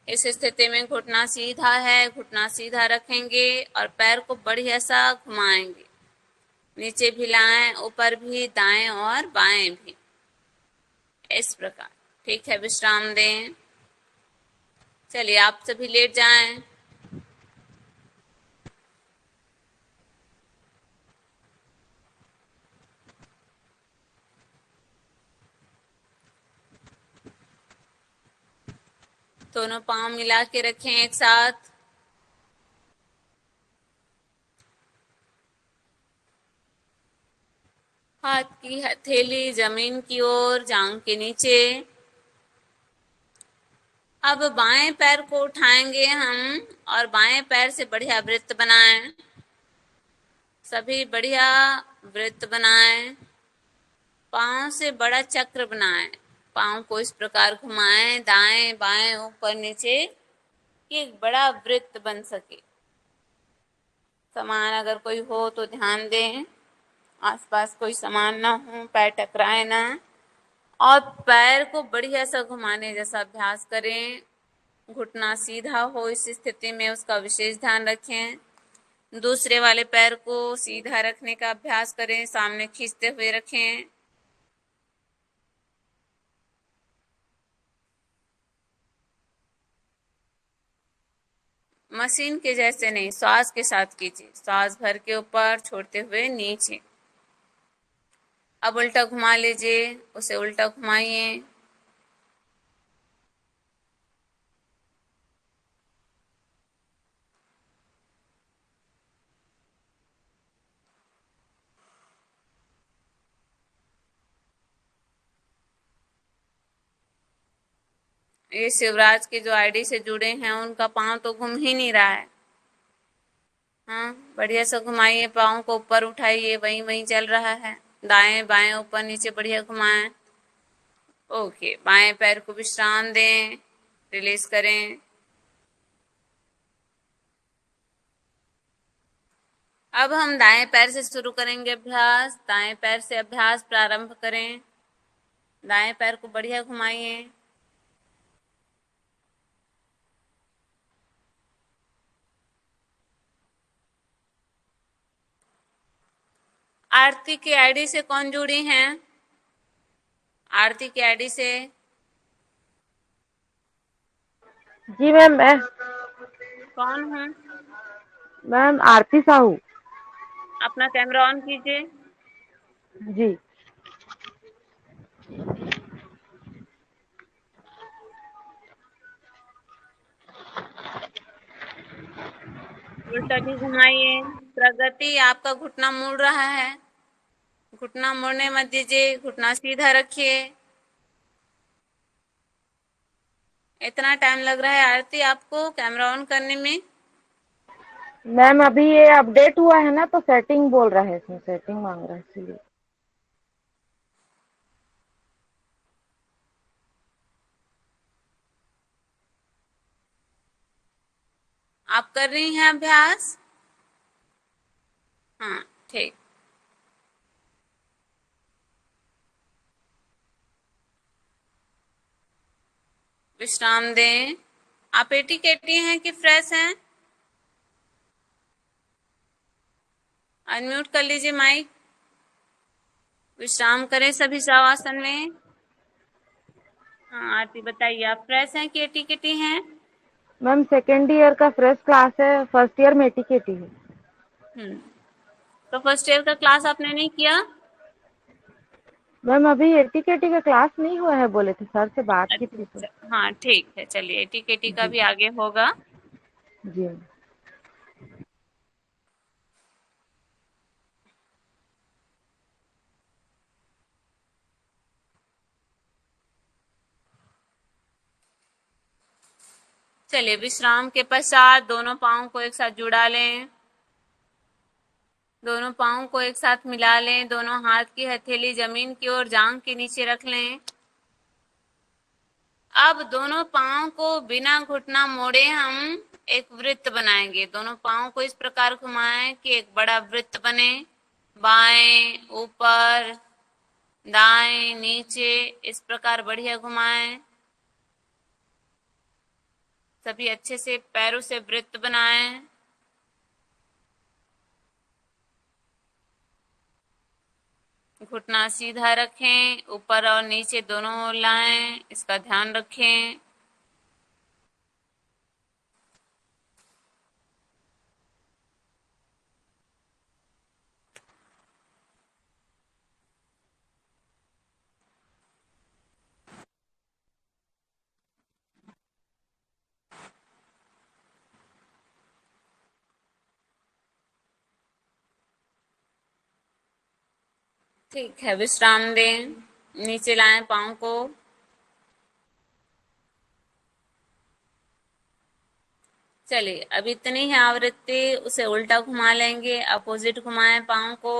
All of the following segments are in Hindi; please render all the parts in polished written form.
इस स्थिति में घुटना सीधा है, घुटना सीधा रखेंगे और पैर को बढ़िया सा घुमाएंगे, नीचे भी लाएं, ऊपर भी, दाएं और बाएं भी, इस प्रकार। ठीक है, विश्राम दें। चलिए आप सभी लेट जाएं। दोनों पांव मिला के रखें एक साथ। हाथ की हथेली जमीन की ओर, जांग के नीचे। अब बाएं पैर को उठाएंगे हम और बाएं पैर से बढ़िया वृत्त बनाएं। सभी बढ़िया वृत्त बनाएं। पांव से बड़ा चक्र बनाएं। पांव को इस प्रकार घुमाएं, दाएं बाएं ऊपर नीचे, कि एक बड़ा वृत्त बन सके। सामान अगर कोई हो तो ध्यान दें, आसपास कोई सामान ना हो, पैर टकराए ना। और पैर को बढ़िया सा घुमाने जैसा अभ्यास करें। घुटना सीधा हो, इस स्थिति में उसका विशेष ध्यान रखें। दूसरे वाले पैर को सीधा रखने का अभ्यास करें, सामने खींचते हुए रखें। मशीन के जैसे नहीं, श्वास के साथ कीजिए। श्वास भर के ऊपर, छोड़ते हुए नीचे। अब उल्टा घुमा लीजिए, उसे उल्टा घुमाइए। ये शिवराज के जो आईडी से जुड़े हैं उनका पांव तो घूम ही नहीं रहा है। हाँ, बढ़िया से घुमाइए, पाँव को ऊपर उठाइए, वहीं वहीं चल रहा है। दाएं बाएं ऊपर नीचे बढ़िया घुमाएं। ओके, बाएं पैर को विश्राम दें, रिलीज करें। अब हम दाएं पैर से शुरू करेंगे अभ्यास। दाएं पैर से अभ्यास प्रारंभ करें। दाएं पैर को बढ़िया घुमाइए। आरती की आईडी से कौन जुड़ी हैं? आरती की आईडी से जी मैम, मैं कौन हूँ? मैम आरती साहू। अपना कैमरा ऑन कीजिए। जी। उल्टा भी घुमाइए। प्रगति, आपका घुटना मुड़ रहा है, घुटना मुड़ने मत दीजिए, घुटना सीधा रखिए। इतना टाइम लग रहा है आरती आपको कैमरा ऑन करने में? मैम अभी ये अपडेट हुआ है ना, तो सेटिंग बोल रहा है, इसमें सेटिंग मांग रहा है इसलिए। आप कर रही हैं अभ्यास? हाँ, ठीक। विश्राम दें। आप एटी केटी हैं कि फ्रेश हैं? अनम्यूट कर लीजिए माइक। विश्राम करें सभी शवासन में। हाँ आरती बताइए, आप फ्रेश हैं कि एटी केटी हैं? मैम सेकेंड ईयर का फ्रेश क्लास है, फर्स्ट ईयर में टिकेटी है। तो फर्स्ट ईयर का क्लास आपने नहीं किया? मैम अभी एटीकेटी का क्लास नहीं हुआ है, बोले थे सर से बात की अच्छा थी तो। अच्छा, हाँ ठीक है, चलिए एटी केटी का जी। भी आगे होगा। जी। चलिए, विश्राम के पश्चात दोनों पाँव को एक साथ जुड़ा लें। दोनों पाँव को एक साथ मिला लें। दोनों हाथ की हथेली जमीन की ओर, जांघ के नीचे रख लें। अब दोनों पाँव को बिना घुटना मोड़े हम एक वृत्त बनाएंगे। दोनों पाँव को इस प्रकार घुमाएं कि एक बड़ा वृत्त बने। बाएं ऊपर, दाएं नीचे, इस प्रकार बढ़िया घुमाएं। सभी अच्छे से पैरों से वृत्त बनाएं। घुटना सीधा रखें, ऊपर और नीचे दोनों ओर लाएं, इसका ध्यान रखें। ठीक है, विश्राम दें। नीचे लाएं पाँव को। चलिए, अब इतनी ही आवृत्ति, उसे उल्टा घुमा लेंगे, अपोजिट घुमाएं पाँव को।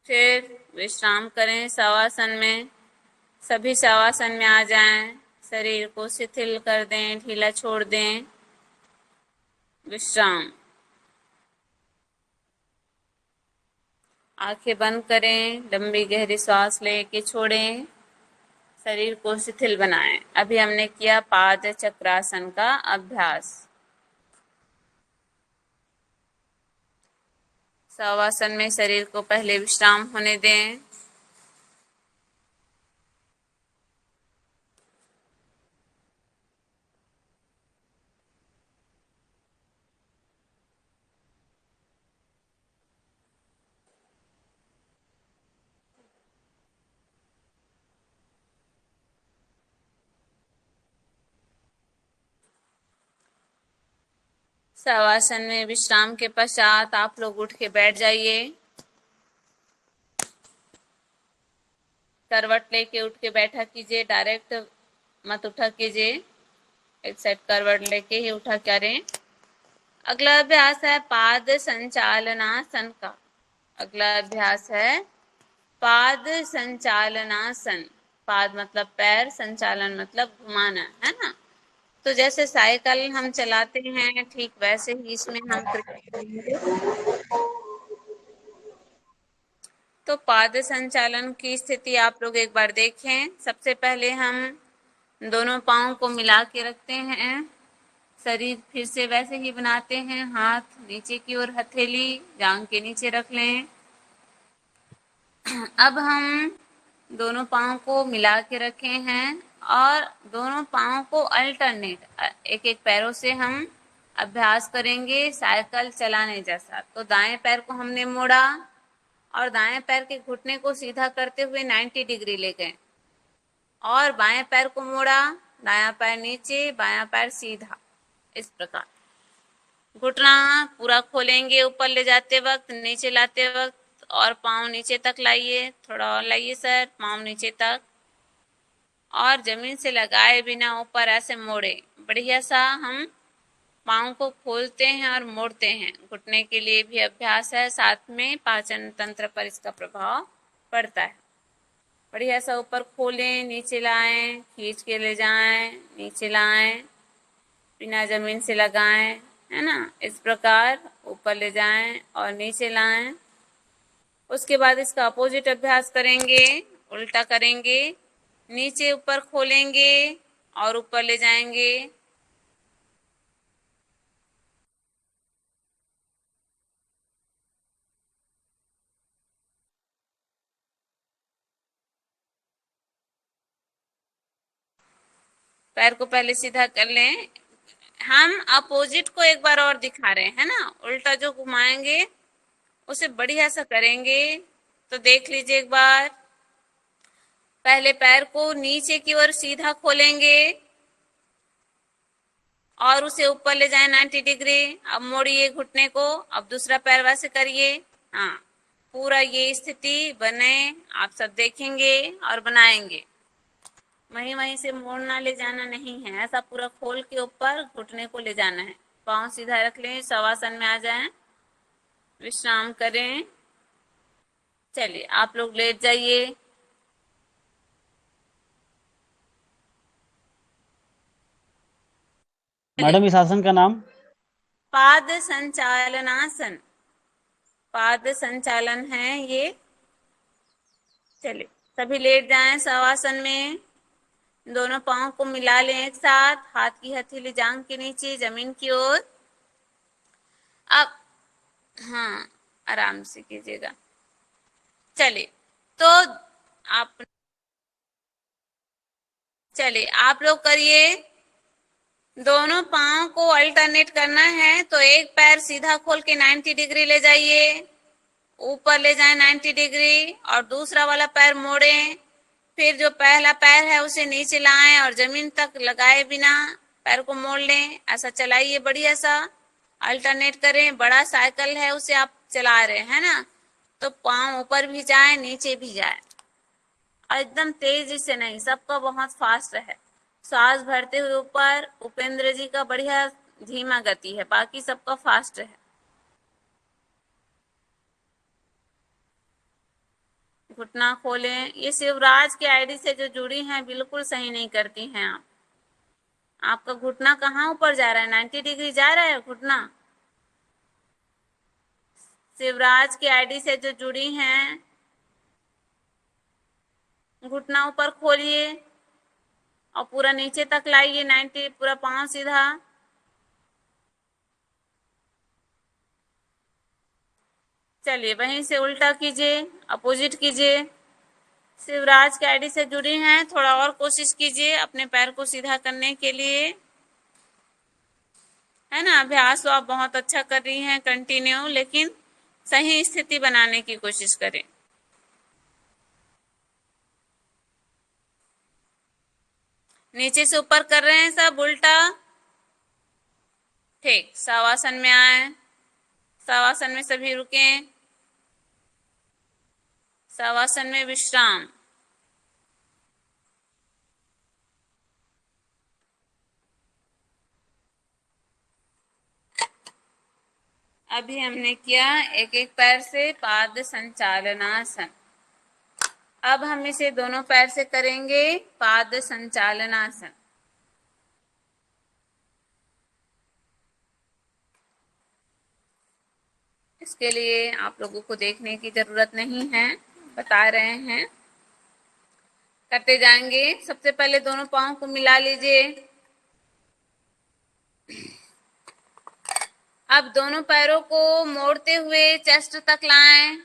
फिर विश्राम करें शवासन में। सभी शवासन में आ जाएं, शरीर को शिथिल कर दें, ढीला छोड़ दें। विश्राम। आंखें बंद करें, लंबी गहरी सांस लेके छोड़ें, शरीर को शिथिल बनाएं। अभी हमने किया पाद चक्रासन का अभ्यास। शवासन में शरीर को पहले विश्राम होने दें। शवासन में विश्राम के पश्चात आप लोग उठ के बैठ जाइए। करवट लेके उठ के बैठा कीजिए, डायरेक्ट मत उठा कीजिए, एक साइड करवट लेके ही उठा करें। अगला अभ्यास है पाद संचालनासन का। अगला अभ्यास है पाद संचालनासन। पाद मतलब पैर, संचालन मतलब घुमाना, है ना। तो जैसे साइकिल हम चलाते हैं, ठीक वैसे ही इसमें हम तो पाद संचालन की स्थिति आप लोग एक बार देखें। सबसे पहले हम दोनों पाँव को मिला के रखते हैं, शरीर फिर से वैसे ही बनाते हैं। हाथ नीचे की ओर, हथेली जांघ के नीचे रख लें। अब हम दोनों पाँव को मिला के रखे हैं और दोनों पाँव को अल्टरनेट एक एक पैरों से हम अभ्यास करेंगे साइकिल चलाने जैसा। तो दाएं पैर को हमने मोड़ा और दाएं पैर के घुटने को सीधा करते हुए 90 डिग्री ले गए और बाएं पैर को मोड़ा, दायां पैर नीचे, बायां पैर सीधा, इस प्रकार। घुटना पूरा खोलेंगे ऊपर ले जाते वक्त, नीचे लाते वक्त, और पाँव नीचे तक लाइए, थोड़ा और लाइए सर, पाँव नीचे तक, और जमीन से लगाए बिना ऊपर ऐसे मोड़े। बढ़िया सा हम पाँव को खोलते हैं और मोड़ते हैं। घुटने के लिए भी अभ्यास है, साथ में पाचन तंत्र पर इसका प्रभाव पड़ता है। बढ़िया सा ऊपर खोलें, नीचे लाएं, खींच के ले जाएं, नीचे लाएं, बिना जमीन से लगाएं, है ना। इस प्रकार ऊपर ले जाएं और नीचे लाएं। उसके बाद इसका अपोजिट अभ्यास करेंगे, उल्टा करेंगे, नीचे ऊपर खोलेंगे और ऊपर ले जाएंगे। पैर को पहले सीधा कर लें। हम अपोजिट को एक बार और दिखा रहे हैं ना, उल्टा जो घुमाएंगे उसे बढ़िया सा करेंगे। तो देख लीजिए एक बार। पहले पैर को नीचे की ओर सीधा खोलेंगे और उसे ऊपर ले जाए 90 डिग्री। अब मोड़िए घुटने को, अब दूसरा पैर वैसे करिए। हाँ, पूरा ये स्थिति बने, आप सब देखेंगे और बनाएंगे। वहीं वहीं से मोड़ना ले जाना नहीं है, ऐसा पूरा खोल के ऊपर घुटने को ले जाना है। पाँव सीधा रख लें, शवासन में आ जाएं, विश्राम करें। चलिए आप लोग लेट जाइए। मैडम इस आसन का नाम? पाद संचालनासन, पाद संचालन है ये। चलिए सभी लेट जाएं शवासन में। दोनों पाँव को मिला लें एक साथ, हाथ की हथेली जांघ के नीचे जमीन की ओर। अब हाँ, आराम से कीजिएगा। चलिए तो आप चलिए आप लोग करिए। दोनों पाँव को अल्टरनेट करना है, तो एक पैर सीधा खोल के 90 डिग्री ले जाइए, ऊपर ले जाएं 90 डिग्री, और दूसरा वाला पैर मोड़ें। फिर जो पहला पैर है उसे नीचे लाएं और जमीन तक लगाए बिना पैर को मोड़ लें। ऐसा चलाइए, बढ़िया सा अल्टरनेट करें। बड़ा साइकिल है उसे आप चला रहे हैं ना, तो पाँव ऊपर भी जाए नीचे भी जाए, और एकदम तेजी से नहीं, सबका बहुत फास्ट है। सांस भरते हुए ऊपर, उपेंद्र जी का बढ़िया धीमा गति है, बाकी सबका फास्ट है। घुटना खोलें। ये शिवराज के आईडी से जो जुड़ी हैं बिल्कुल सही नहीं करती हैं आप। आपका घुटना कहाँ ऊपर जा रहा है? 90 डिग्री जा रहा है घुटना। शिवराज के आईडी से जो जुड़ी हैं, घुटना ऊपर खोलिए और पूरा नीचे तक लाइए 90, पूरा पांव सीधा। चलिए वहीं से उल्टा कीजिए, अपोजिट कीजिए। शिवराज के आईडी से जुड़ी हैं, थोड़ा और कोशिश कीजिए अपने पैर को सीधा करने के लिए, है ना। अभ्यास तो आप बहुत अच्छा कर रही हैं कंटिन्यू, लेकिन सही स्थिति बनाने की कोशिश करें। नीचे से ऊपर कर रहे हैं सब उल्टा। ठीक, शवासन में आए। शवासन में सभी रुकें। शवासन में विश्राम। अभी हमने किया एक एक पैर से पाद संचालनासन। अब हम इसे दोनों पैर से करेंगे पाद संचालनासन। इसके लिए आप लोगों को देखने की जरूरत नहीं है, बता रहे हैं, करते जाएंगे। सबसे पहले दोनों पाँव को मिला लीजिए। अब दोनों पैरों को मोड़ते हुए चेस्ट तक लाएं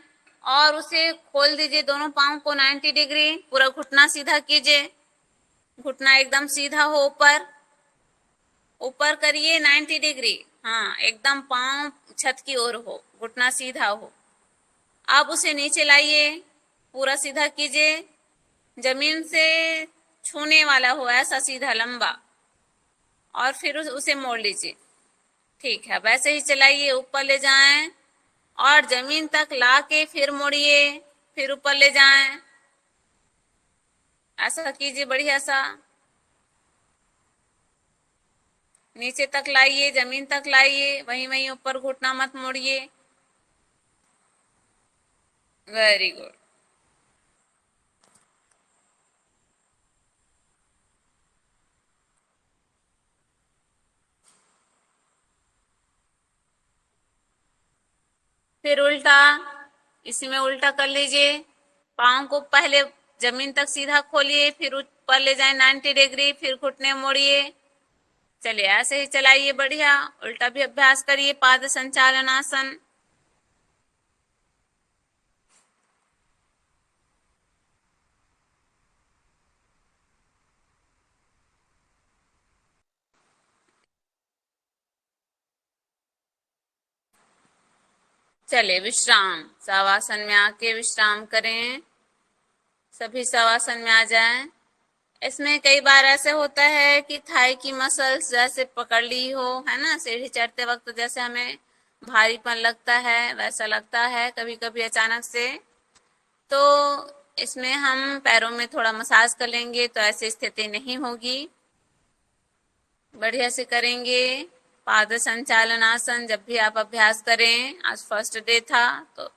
और उसे खोल दीजिए। दोनों पाँव को 90 डिग्री, पूरा घुटना सीधा कीजिए। घुटना एकदम सीधा हो, ऊपर ऊपर करिए 90 डिग्री। हाँ, एकदम पाँव छत की ओर हो, घुटना सीधा हो। अब उसे नीचे लाइए, पूरा सीधा कीजिए, जमीन से छूने वाला हो, ऐसा सीधा लंबा, और फिर उसे मोड़ लीजिए। ठीक है, वैसे ही चलाइए, ऊपर ले जाएं और जमीन तक लाके फिर मोड़िए, फिर ऊपर ले जाएं। ऐसा कीजिए बढ़िया सा। नीचे तक लाइए, जमीन तक लाइए, वहीं वहीं ऊपर, घुटना मत मोड़िए। Very good. फिर उल्टा, इसी में उल्टा कर लीजिए। पाँव को पहले जमीन तक सीधा खोलिए, फिर ऊपर ले जाए 90 डिग्री, फिर घुटने मोड़िए। चलिए ऐसे ही चलाइए बढ़िया। उल्टा भी अभ्यास करिए, पाद संचालनासन। चलिए विश्राम, शवासन में आके विश्राम करें। सभी शवासन में आ जाएं। इसमें कई बार ऐसे होता है कि थाई की मसल्स जैसे पकड़ ली हो, है ना। सीढ़ी चढ़ते वक्त जैसे हमें भारीपन लगता है, वैसा लगता है कभी कभी अचानक से। तो इसमें हम पैरों में थोड़ा मसाज कर लेंगे तो ऐसी स्थिति नहीं होगी। बढ़िया से करेंगे। पाद संचालन आसन जब भी आप अभ्यास करें, आज फर्स्ट डे था तो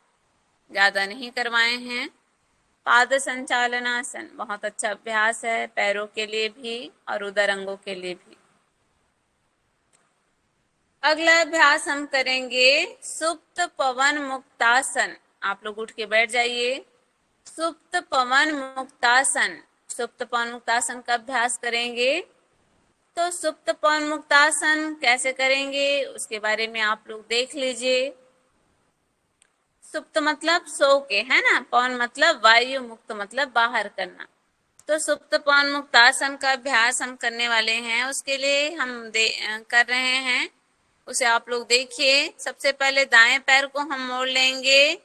ज्यादा नहीं करवाए हैं। पाद संचालन आसन बहुत अच्छा अभ्यास है, पैरों के लिए भी और उदर अंगों के लिए भी। अगला अभ्यास हम करेंगे सुप्त पवन मुक्तासन। आप लोग उठ के बैठ जाइए। सुप्त पवन मुक्तासन, सुप्त पवन मुक्तासन का अभ्यास करेंगे। तो सुप्त पवन मुक्तासन कैसे करेंगे उसके बारे में आप लोग देख लीजिए। सुप्त मतलब सो के, है ना। पवन मतलब वायु, मुक्त मतलब बाहर करना। तो सुप्त पवन मुक्तासन का अभ्यास हम करने वाले हैं, उसके लिए हम कर रहे हैं, उसे आप लोग देखिए। सबसे पहले दाएं पैर को हम मोड़ लेंगे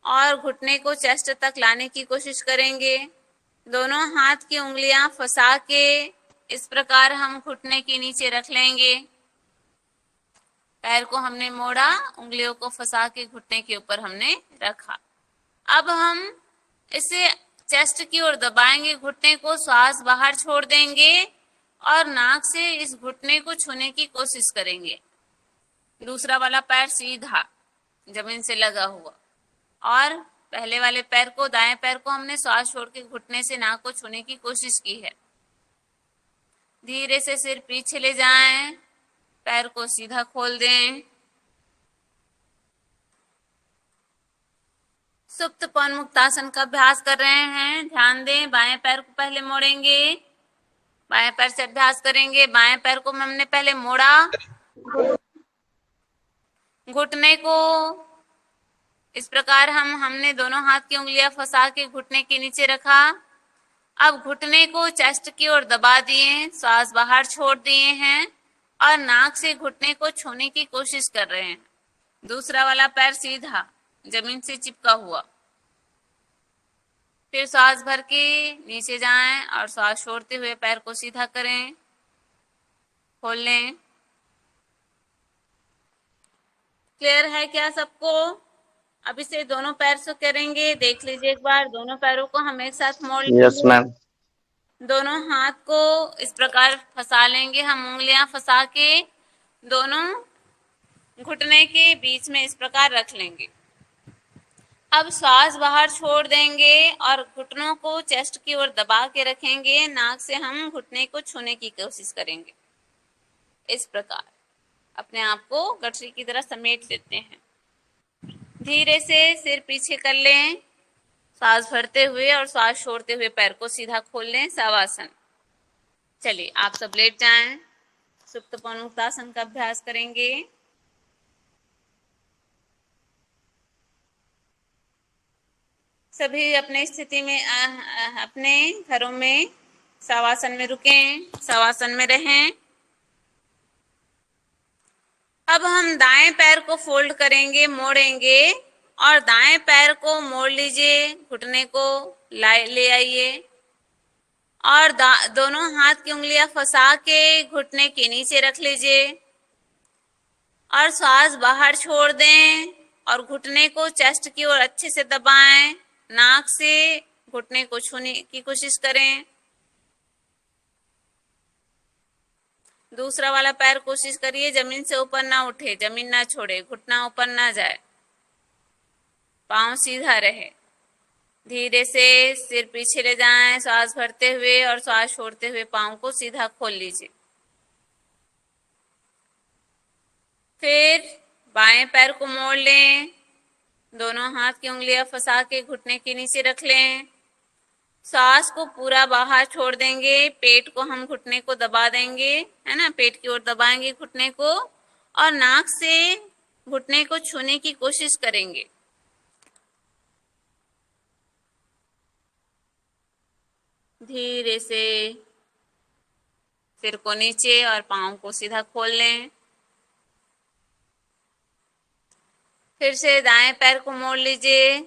और घुटने को चेस्ट तक लाने की कोशिश करेंगे। दोनों हाथ की उंगलियां फंसा के इस प्रकार हम घुटने के नीचे रख लेंगे। पैर को हमने मोड़ा, उंगलियों को फंसा के घुटने के ऊपर हमने रखा। अब हम इसे चेस्ट की ओर दबाएंगे, घुटने को श्वास बाहर छोड़ देंगे और नाक से इस घुटने को छूने की कोशिश करेंगे। दूसरा वाला पैर सीधा जमीन से लगा हुआ, और पहले वाले पैर को, दाएं पैर को हमने श्वास छोड़ के घुटने से नाक को छूने की कोशिश की है। धीरे से सिर पीछे ले जाएं, पैर को सीधा खोल दें। सुप्त पवन मुक्तासन का अभ्यास कर रहे हैं, ध्यान दें। बाएं पैर को पहले मोड़ेंगे, बाएं पैर से अभ्यास करेंगे। बाएं पैर को हमने पहले मोड़ा, घुटने को इस प्रकार हमने दोनों हाथ की उंगलियां फंसा के घुटने के नीचे रखा। अब घुटने को चेस्ट की ओर दबा दिए, श्वास बाहर छोड़ दिए हैं और नाक से घुटने को छूने की कोशिश कर रहे हैं। दूसरा वाला पैर सीधा जमीन से चिपका हुआ। फिर श्वास भर के नीचे जाएं और श्वास छोड़ते हुए पैर को सीधा करें, खोल लें। क्लियर है क्या सबको? अब इसे दोनों पैर से करेंगे, देख लीजिए एक बार। दोनों पैरों को हम एक साथ मोड़ लेंगे। Yes ma'am. दोनों हाथ को इस प्रकार फंसा लेंगे, हम उंगलियां फंसा के दोनों घुटने के बीच में इस प्रकार रख लेंगे। अब श्वास बाहर छोड़ देंगे और घुटनों को चेस्ट की ओर दबा के रखेंगे। नाक से हम घुटने को छूने की कोशिश करेंगे। इस प्रकार अपने आप को गठरी की तरह समेट लेते हैं। धीरे से सिर पीछे कर लें, श्वास भरते हुए और श्वास छोड़ते हुए पैर को सीधा खोल लें, शवासन। चलिए आप सब लेट जाएं, सुप्त पवन मुक्तासन का अभ्यास करेंगे। सभी अपने स्थिति में अपने घरों में शवासन में रुकें, शवासन में रहें। अब हम दाएं पैर को फोल्ड करेंगे, मोड़ेंगे और दाएं पैर को मोड़ लीजिए, घुटने को ले आइए और दोनों हाथ की उंगलियां फंसा के घुटने के नीचे रख लीजिए और श्वास बाहर छोड़ दें और घुटने को चेस्ट की ओर अच्छे से दबाएं। नाक से घुटने को छूने की कोशिश करें। दूसरा वाला पैर कोशिश करिए जमीन से ऊपर ना उठे, जमीन ना छोड़े, घुटना ऊपर ना जाए, पांव सीधा रहे। धीरे से सिर पीछे ले जाएं, श्वास भरते हुए और श्वास छोड़ते हुए पांव को सीधा खोल लीजिए। फिर बाएं पैर को मोड़ लें, दोनों हाथ की उंगलियां फंसा के घुटने के नीचे रख लें। श्वास को पूरा बाहर छोड़ देंगे, पेट को हम घुटने को दबा देंगे, है ना। पेट की ओर दबाएंगे घुटने को और नाक से घुटने को छूने की कोशिश करेंगे। धीरे से सिर को नीचे और पांव को सीधा खोल लें। फिर से दाएं पैर को मोड़ लीजिए,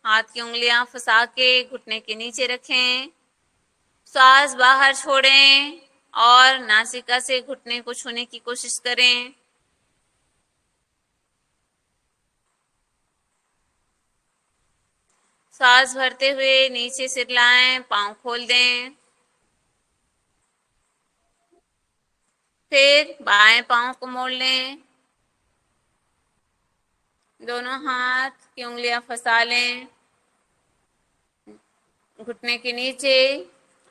हाथ की उंगलियां फंसा के घुटने के नीचे रखें। श्वास बाहर छोड़ें और नासिका से घुटने को छूने की कोशिश करें। सांस भरते हुए नीचे सिर लाएं, पांव खोल दें। फिर बाएं पांव को मोड़ लें, दोनों हाथ की उंगलियां फंसा लें घुटने के नीचे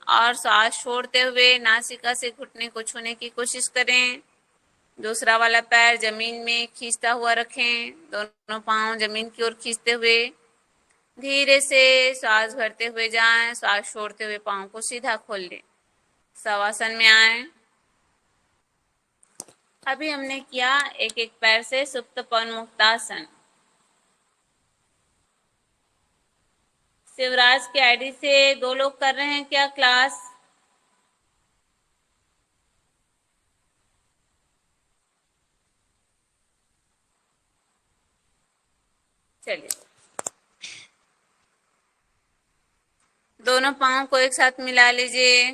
और सांस छोड़ते हुए नासिका से घुटने को छूने की कोशिश करें। दूसरा वाला पैर जमीन में खींचता हुआ रखें, दोनों पांव जमीन की ओर खींचते हुए धीरे से सांस भरते हुए जाएं, सांस छोड़ते हुए पांव को सीधा खोल लें। शवासन में आए। अभी हमने किया एक एक पैर से सुप्त पवन मुक्तासन। शिवराज की आईडी से 2 लोग कर रहे हैं क्या क्लास? चलिए, दोनों पांव को एक साथ मिला लीजिए।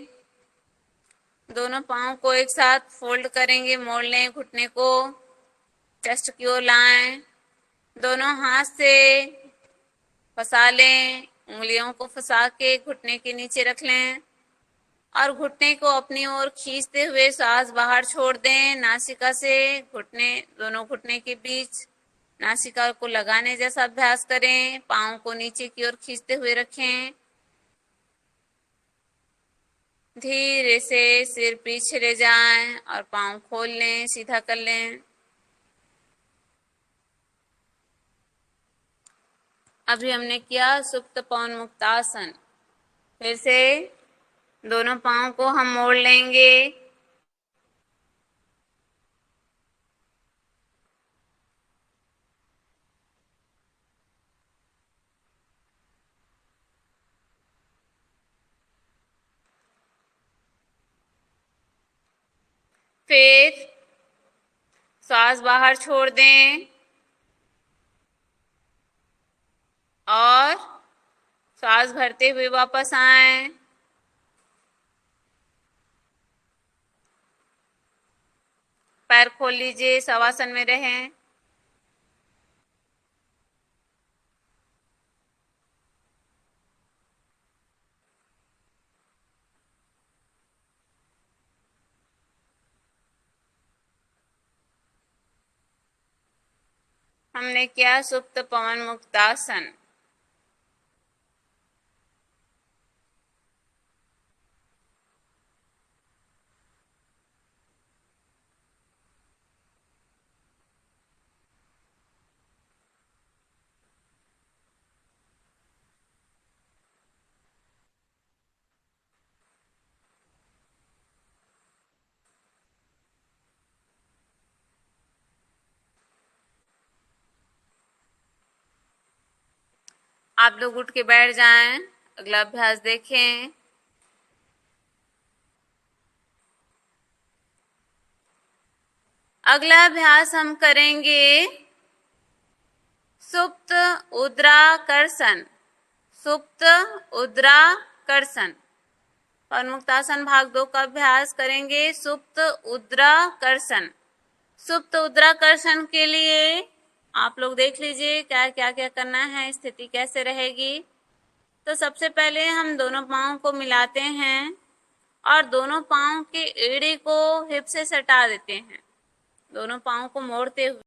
दोनों पांव को एक साथ फोल्ड करेंगे, मोड़ लें घुटने को, चेस्ट की ओर लाएं, दोनों हाथ से फंसा लें, उंगलियों को फंसा के घुटने के नीचे रख लें और घुटने को अपनी ओर खींचते हुए सांस बाहर छोड़ दें। नासिका से घुटने, दोनों घुटने के बीच नासिका को लगाने जैसा अभ्यास करें। पांव को नीचे की ओर खींचते हुए रखें। धीरे से सिर पीछे ले जाएं और पांव खोल लें, सीधा कर लें। अभी हमने किया सुप्त पवन मुक्तासन। फिर से दोनों पांव को हम मोड़ लेंगे। फिर सांस बाहर छोड़ दें और सांस भरते हुए वापस आएं। पैर खोल लीजिए, शवासन में रहें। हमने किया सुप्त पवन मुक्तासन। आप लोग उठ के बैठ जाएं, अगला अभ्यास देखें। अगला अभ्यास हम करेंगे सुप्त उद्राकर्षण। सुप्त उद्राकर्षण पवन मुक्तासन भाग 2 का अभ्यास करेंगे। सुप्त उद्राकर्षण। सुप्त उद्राकर्षण के लिए आप लोग देख लीजिए क्या क्या क्या करना है, स्थिति कैसे रहेगी। तो सबसे पहले हम दोनों पांव को मिलाते हैं और दोनों पांव के एड़ी को हिप से सटा देते हैं। दोनों पांव को मोड़ते हुए